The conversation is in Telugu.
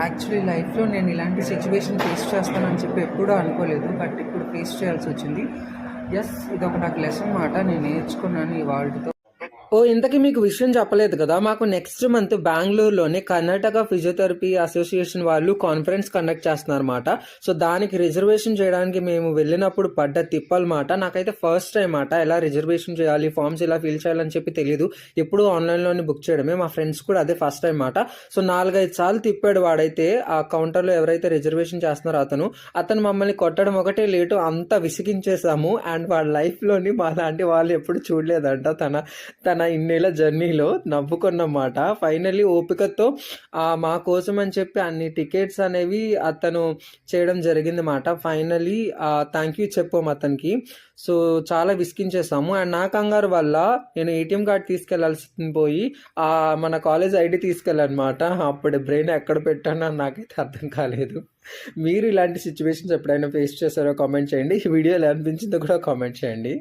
యాక్చువల్లీ లైఫ్లో నేను ఇలాంటి సిచ్యువేషన్ ఫేస్ చేస్తానని చెప్పి ఎప్పుడూ అనుకోలేదు, బట్ ఇప్పుడు ఫేస్ చేయాల్సి వచ్చింది. ఎస్, ఇదొక నాకు లెసన్ మాట, నేను నేర్చుకున్నాను ఈ వాళ్ళతో. ఇంతకీ మీకు విషయం చెప్పలేదు కదా, మాకు నెక్స్ట్ మంత్ బెంగళూరులోని కర్ణాటక ఫిజియోథెరపీ అసోసియేషన్ వాళ్ళు కాన్ఫరెన్స్ కండక్ట్ చేస్తున్నారన్నమాట. సో దానికి రిజర్వేషన్ చేయడానికి మేము వెళ్ళినప్పుడు పడ్డ తిప్పలమాట. నాకైతే ఫస్ట్ టైం మాట ఎలా రిజర్వేషన్ చేయాలి, ఫామ్స్ ఎలా ఫిల్ చేయాలని చెప్పి తెలియదు. ఎప్పుడు ఆన్లైన్లోనే బుక్ చేయడమే. మా ఫ్రెండ్స్ కూడా అదే ఫస్ట్ టైం మాట. సో 4-5 సార్లు తిప్పాడు వాడైతే. ఆ కౌంటర్లో ఎవరైతే రిజర్వేషన్ చేస్తున్నారో అతను మమ్మల్ని కొట్టడం ఒకటే లేటు, అంతా విసిగించేసాము. అండ్ వాళ్ళ లైఫ్లోని మా లాంటి వాళ్ళు ఎప్పుడు చూడలేదంట. తన ఇన్నేళ్ళ జర్నీలో నవ్వుకున్నమాట. ఫైనల్లీ ఓపికతో మా కోసం అని చెప్పి అన్ని టికెట్స్ అనేవి అతను చేయడం జరిగింది మాట. ఫైనల్లీ థ్యాంక్ యూ చెప్పాము అతనికి. సో చాలా విసిగించేసాము. అండ్ నా కంగారు వల్ల నేను ఏటీఎం కార్డ్ తీసుకెళ్లాల్సింది పోయి మన కాలేజ్ ఐడి తీసుకెళ్ళానమాట. అప్పుడు బ్రెయిన్ ఎక్కడ పెట్టానో నాకైతే అర్థం కాలేదు. మీరు ఇలాంటి సిచ్యువేషన్స్ ఎప్పుడైనా ఫేస్ చేశారో కామెంట్ చేయండి. ఈ వీడియో ఎలా అనిపించిందో కూడా కామెంట్ చేయండి.